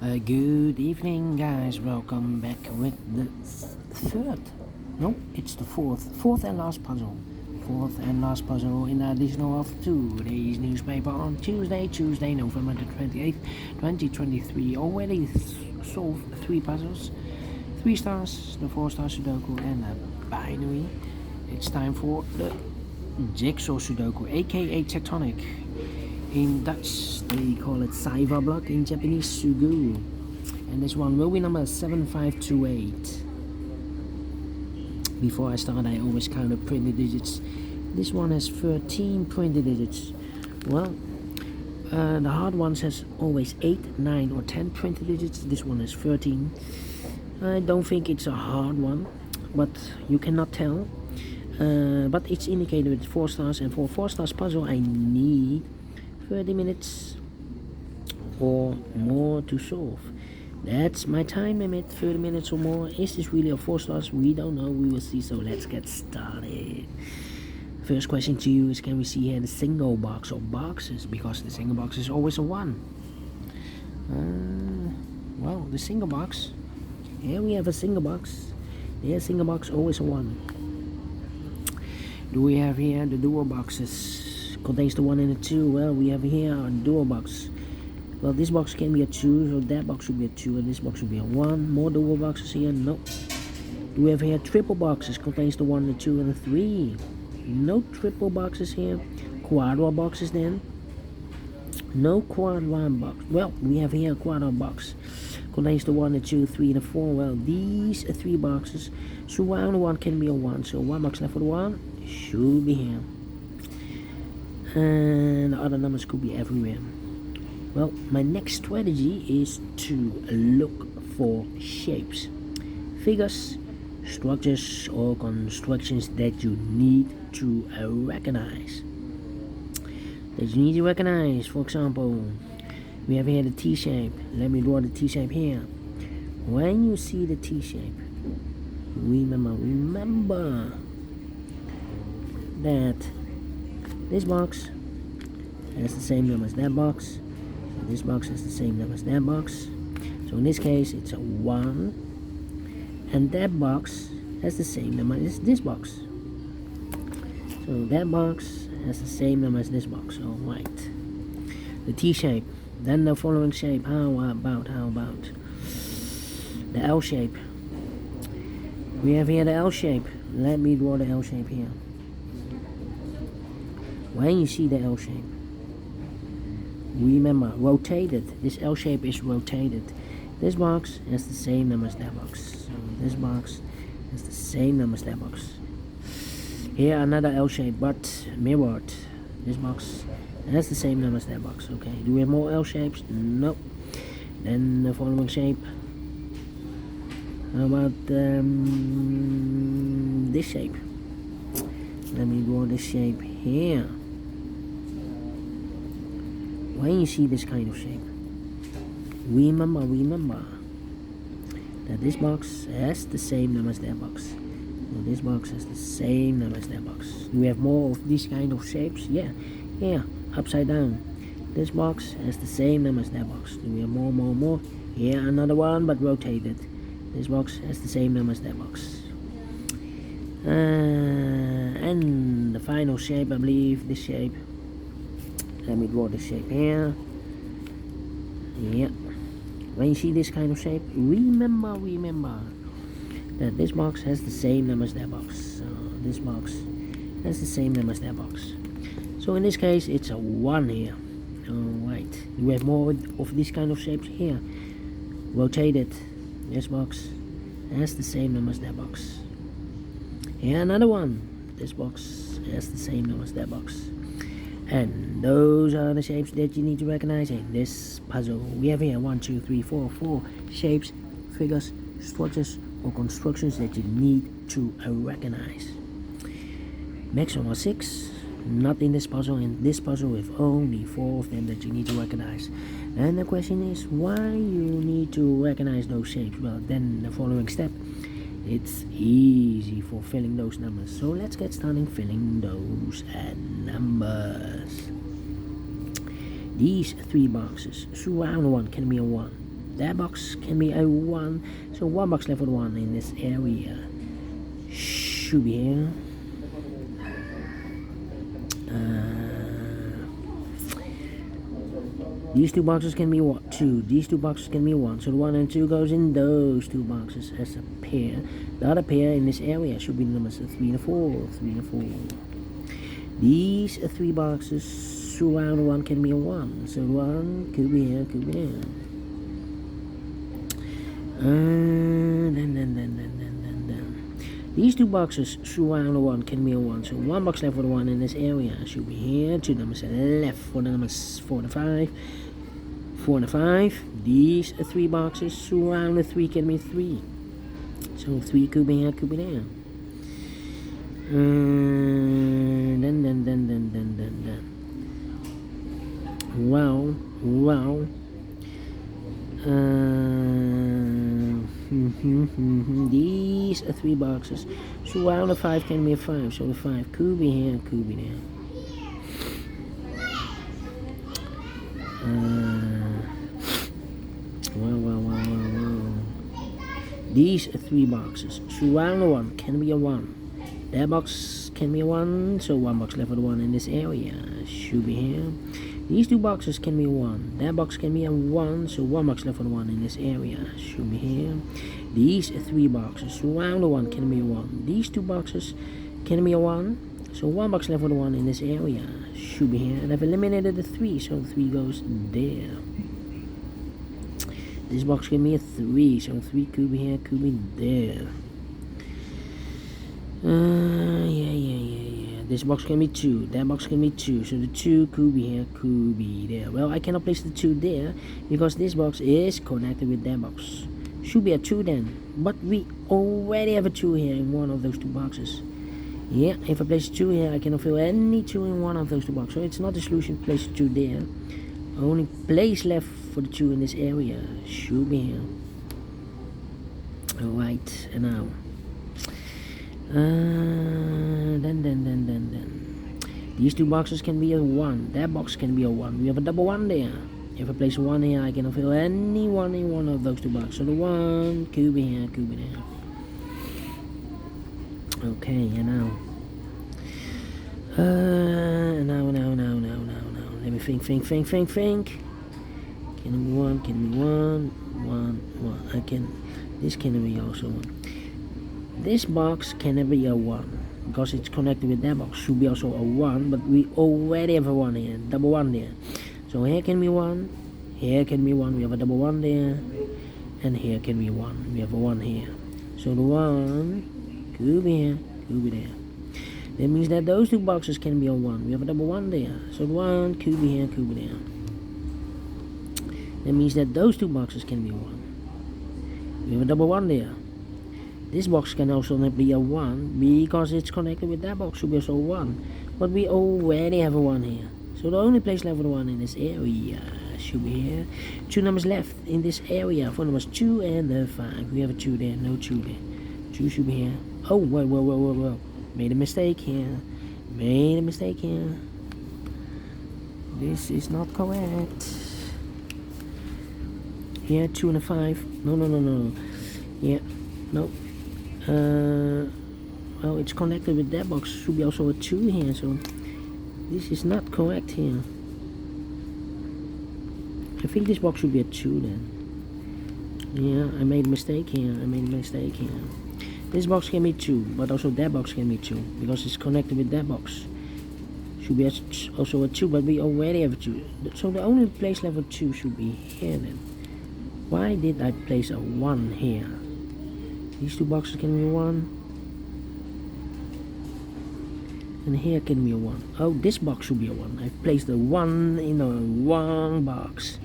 Good evening, guys. Welcome back with the it's the fourth and last puzzle. Fourth and last puzzle in the additional of today's newspaper on Tuesday, November the 28th, 2023. Already solved 3 puzzles, 3 stars, the 4-star Sudoku, and a binary. It's time for the JigsawSudoku, a.k.a. Tectonic. In Dutch, they call it Cyberblock. In Japanese, Suguru. And this one will be number 7528. Before I start, I always count the printed digits. This one has 13 printed digits. Well, the hard ones has always 8, 9 or 10 printed digits. This one has 13. I don't think it's a hard one, but you cannot tell. But it's indicated with 4 stars, and for a 4 stars puzzle I need 30 minutes or more to solve. That's my time limit, 30 minutes or more. Is this really a 4 stars? We don't know, we will see, so let's get started. First question to you is, can we see here the single box or boxes? Because the single box is always a 1. Well, the single box, here we have a single box. Yeah, single box always a 1. Do we have here the dual boxes? Contains the 1 and the 2. Well, we have here a dual box. Well, this box can be a 2, so that box should be a 2, and this box should be a 1. More dual boxes here? No. Do we have here triple boxes? Contains the 1, the 2, and the 3. No triple boxes here. Quadra boxes then? No quadra box. Well, we have here a quadra box. Contains the 1, the 2, 3, and the 4. Well, these are 3 boxes. So round 1 can be a 1. So 1 box left for the 1 should be here. And the other numbers could be everywhere. Well, my next strategy is to look for shapes, figures, structures, or constructions that you need to recognize. For example, we have here the T-shape. Let me draw the T-shape here. When you see the T-shape, remember that this box has the same number as that box. So this box has the same number as that box. So in this case, it's a 1. And that box has the same number as this box. So that box has the same number as this box. Alright. The T-shape. Then the following shape. How about the L shape? We have here the L shape. Let me draw the L shape here. When you see the L shape, remember, rotated. This L shape is rotated. This box has the same number as that box. So this box has the same number as that box. Here another L shape, but mirrored. This box has the same number as that box. Okay, do we have more L shapes? No. Then the following shape. How about this shape? Let me draw this shape here. When you see this kind of shape, remember that this box has the same number as that box. So this box has the same number as that box. Do we have more of these kind of shapes? Yeah, upside down. This box has the same number as that box. Do we have more? Here another one, but rotated. This box has the same number as that box. And the final shape, I believe, this shape. Let me draw this shape here. Yeah. When you see this kind of shape, remember that this box has the same number as that box. So this box has the same number as that box. So in this case, it's a 1 here. Alright. We have more of these kind of shapes here. Rotated. This box has the same number as that box. Here another one. This box has the same number as that box. And those are the shapes that you need to recognize in this puzzle. We have here 4 shapes, figures, structures, or constructions that you need to recognize. Next one was 6. Not in this puzzle. In this puzzle, with only 4 of them that you need to recognize. And the question is, why you need to recognize those shapes? Well, then the following step. It's easy for filling those numbers. So let's get started filling those numbers. These 3 boxes. So round 1 can be a 1. That box can be a 1. So 1 box left with 1 in this area. Should be here. These 2 boxes can be 2. These 2 boxes can be 1. So the 1 and 2 goes in those 2 boxes as a pair. The other pair in this area should be the numbers 3 and 4. 3 and 4. These 3 boxes surround 1 can be a 1. So 1 could be here, could be there. These 2 boxes surround 1 can be a 1. So 1 box left with 1 in this area should be here. 2 numbers left for the numbers 4 and 5. 4 and 5. These 3 boxes surround the 3 can be 3. So 3 could be here, could be there. Well. These 3 boxes surround the 5 can be a 5. So the 5 could be here, could be there. Well. These 3 boxes surround the 1 can be a 1. That box can be a 1. So 1 box left with 1 in this area should be here. These 2 boxes can be 1. That box can be a 1. So 1 box left with 1 in this area should be here. These 3 boxes surround the 1 can be a 1. These 2 boxes can be a 1. So 1 box left with 1 in this area should be here. And I've eliminated the 3. So the 3 goes there. This box can be a 3. So 3 could be here, could be there. This box can be 2. That box can be 2. So the 2 could be here, could be there. Well, I cannot place the 2 there because this box is connected with that box. Should be a 2 then. But we already have a 2 here in one of those 2 boxes. Yeah, if I place 2 here, I cannot fill any 2 in one of those 2 boxes. So it's not a solution to place 2 there. Only place left for the 2 in this area should be here. Alright, and now. These 2 boxes can be a 1. That box can be a 1. We have a double 1 there. If I place a 1 here, I cannot fill any 1 in one of those 2 boxes. So the 1 could be here, could be there. Okay, and now. Now. Let me think. Can be 1, can be 1. This can be also 1. This box can be a 1 because it's connected with that box. Should be also a 1, but we already have a 1 here, double 1 there. So here can be 1, here can be 1. We have a double 1 there, and here can be 1. We have a 1 here. So the 1 could be here, could be there. That means that those 2 boxes can be a 1. We have a double 1 there. So the 1 could be here, could be there. That means that those 2 boxes can be 1. We have a double 1 there. This box can also not be a 1 because it's connected with that box, should be also 1. But we already have a 1 here. So the only place left with 1 in this area should be here. 2 numbers left in this area for numbers 2 and 5. We have a 2 there, no 2 there. 2 should be here. Oh, well. Made a mistake here. This is not correct. Here, 2 and a 5. No. Yeah, no. Well, it's connected with that box. Should be also a 2 here, so this is not correct here. I think this box should be a 2 then. Yeah, I made a mistake here. This box can be 2, but also that box can be 2 because it's connected with that box. Should be also a 2, but we already have a 2. So the only place level 2 should be here then. Why did I place a 1 here? These 2 boxes can be 1. And here can be a 1. Oh, this box should be a 1. I've placed the 1 in the wrong box.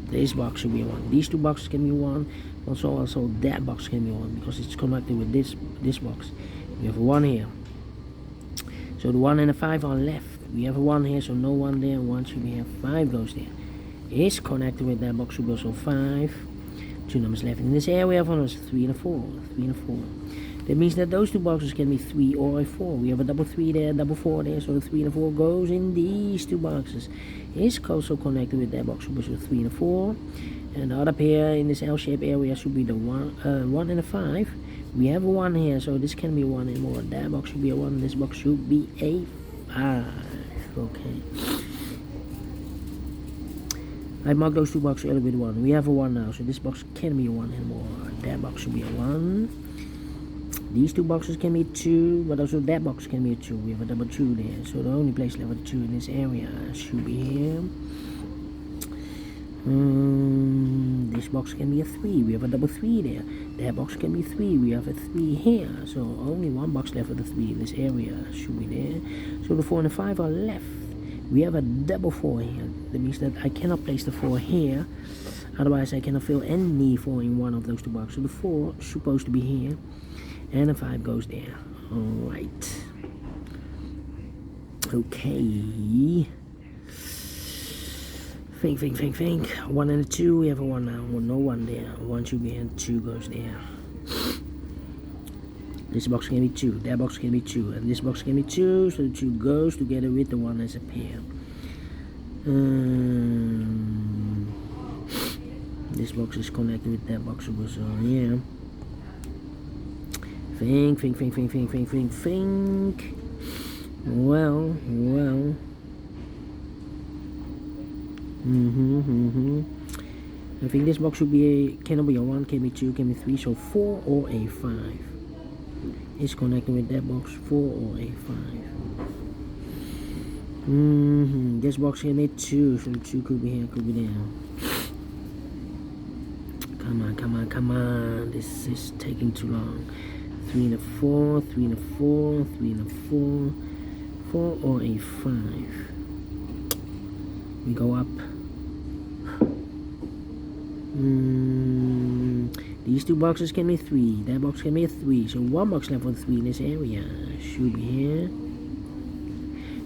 This box should be a 1. These 2 boxes can be 1. Also that box can be 1 because it's connected with this box. We have a 1 here. So the 1 and the 5 are left. We have a 1 here, so no 1 there. 1 should be here. 5 goes there. Is connected with that box, should be also 5. 2 numbers left in this area for us, 3 and a 4. That means that those 2 boxes can be 3 or a 4. We have a double 3 there, double 4 there, so the 3 and a 4 goes in these 2 boxes. Is also connected with that box, so 3 and a 4. And the other pair in this L-shaped area should be the 1 and a 5. We have a 1 here, so this can be 1 and more. That box should be a 1, this box should be a 5. Okay. I marked those two boxes earlier with 1. We have a 1 now, so this box can be a 1 and more. That box should be a 1. These two boxes can be 2, but also that box can be a 2. We have a double 2 there, so the only place left with 2 in this area should be here. This box can be a 3. We have a double 3 there. That box can be 3. We have a 3 here. So only one box left with a 3 in this area should be there. So the 4 and the 5 are left. We have a double 4 here. That means that I cannot place the 4 here. Otherwise I cannot fill any 4 in one of those two boxes. So the 4 is supposed to be here. And the 5 goes there. Alright. Okay. Think. 1 and a 2, we have a 1 now. Well, no 1 there. 1 should be here, 2 goes there. This box can be 2, that box can be 2, and this box can be 2, so the 2 goes together with the 1 as a pair. This box is connected with that box, so yeah. Think. Well. I think this box should be cannot be a 1, can be 2, can be 3, so 4 or a 5 is connected with that box, 4 or a 5. This box can be 2, so 2 could be here, could be there. Come on, this is taking too long. 3 and a 4, 3 and a 4, 3 and a 4, 4 or a 5. We go up. These two boxes can be 3. That box can be a 3. So one box left with 3 in this area should be here.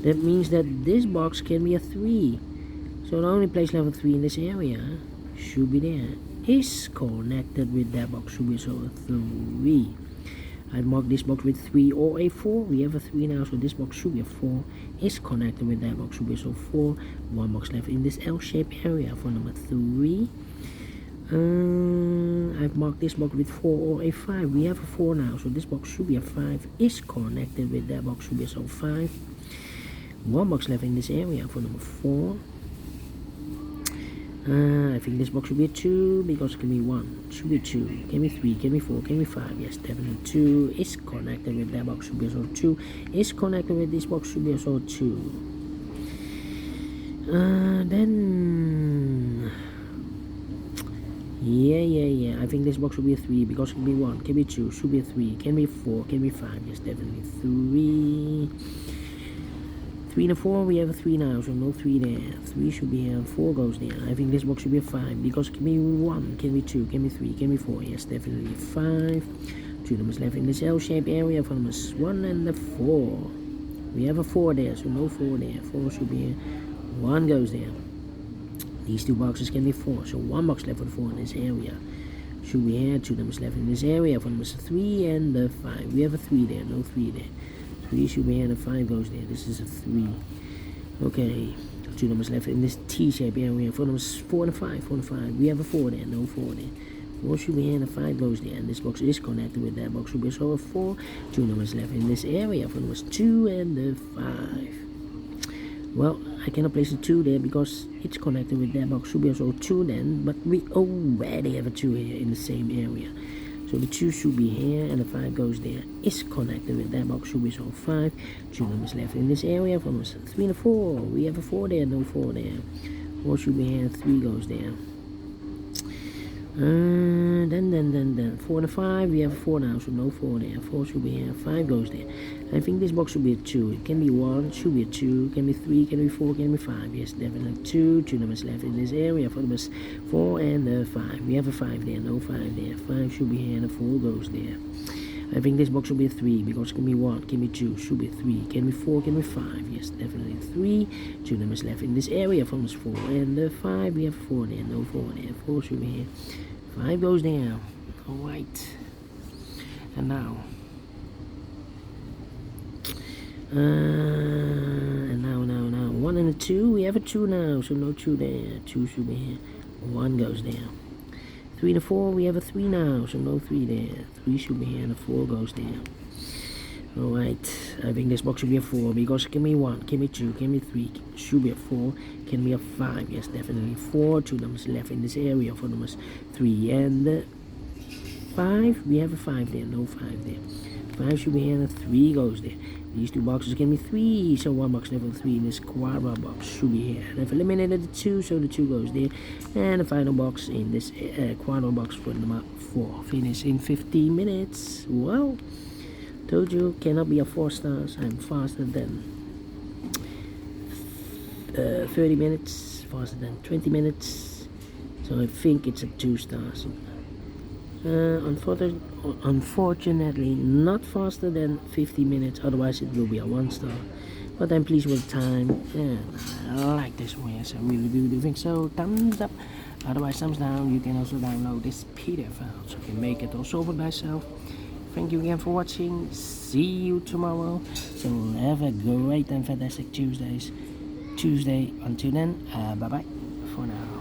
That means that this box can be a 3. So the only place left with 3 in this area should be there. Is connected with that box should be so a 3. I marked this box with 3 or a 4. We have a 3 now, so this box should be a 4. Is connected with that box should be so 4. One box left in this L-shaped area for number 3. I've marked this box with 4 or a 5. We have a 4 now, so this box should be a 5. Is connected with that box should be so 5. One box left in this area for number 4. I think this box should be a 2 because it can be 1, should be 2, can be 3, can be 4, can be 5. Yes, definitely 2 is connected with that box should be also 2. Is connected with this box should be also 2. Then yeah. I think this box should be a 3 because it can be 1, can be 2, should be a 3, can be 4, can be 5. Yes, definitely 3. 3 and a 4, we have a 3 now, so no 3 there. 3 should be here, 4 goes there. I think this box should be a 5, because it can be 1, can be 2, can be 3, can be 4. Yes, definitely 5. 2 numbers left in this L-shaped area for numbers 1 and the 4. We have a 4 there, so no 4 there. 4 should be here, 1 goes there. These two boxes can be 4, so 1 box left for the 4 in this area. Should be here, 2 numbers left in this area for numbers 3 and the 5. We have a 3 there, no 3 there. 3 should be here and a 5 goes there. This is a 3. Okay, 2 numbers left in this T-shaped area for numbers 4 and 5. 4 and 5. We have a 4 there, no 4 there. 4 should be here and a 5 goes there. And this box is connected with that box should be so a 4. 2 numbers left in this area for numbers 2 and the 5. Well, I cannot place a 2 there because it's connected with that box should be also 2 then. But we already have a 2 here in the same area. So the 2 should be here and the 5 goes there. Is connected with that box should be so 5. 2 numbers left in this area for numbers 3 and 4. We have a 4 there, no 4 there. 4 should be here and 3 goes there. Then 4 and 5, we have a 4 now, so no 4 there. 4 should be here, 5 goes there. I think this box should be a 2. It can be 1, should be a 2, can be 3, can be 4, can be 5. Yes, definitely 2. 2 numbers left in this area for numbers 4 and 5. We have a 5 there, no 5 there. 5 should be here and a 4 goes there. I think this box should be a 3 because it can be 1, can be 2, should be 3, can be 4, can be 5. Yes, definitely 3. 2 numbers left in this area for numbers 4 and 5. We have 4 there, no 4 there. 4 should be here. 5 goes there. Alright. And now. And now. 1 and a 2. We have a 2 now, so no 2 there. 2 should be here. 1 goes there. 3 to 4, we have a 3 now, so no 3 there. 3 should be here and a 4 goes there. Alright, I think this box should be a 4 because give me 1, give me 2, give me 3, should be a 4, can be a 5, yes definitely 4, 2 numbers left in this area, 4 numbers 3 and 5, we have a 5 there, no 5 there. 5 should be here and a 3 goes there. These 2 boxes give me 3, so 1 box level 3 in this quadra box should be here. And I've eliminated the 2, so the 2 goes there. And the final box in this quadra box for number 4. Finish in 15 minutes. Well, told you, cannot be a 4 stars. I'm faster than 30 minutes, faster than 20 minutes. So I think it's a 2 stars. Unfortunately not faster than 50 minutes, otherwise it will be a 1 star, but I'm pleased with the time and I like this one. Yes, I really do think so. Thumbs up, otherwise thumbs down. You can also download this PDF file so you can make it also for myself. Thank you again for watching. See you tomorrow, so have a great and fantastic Tuesday. Until then, bye bye for now.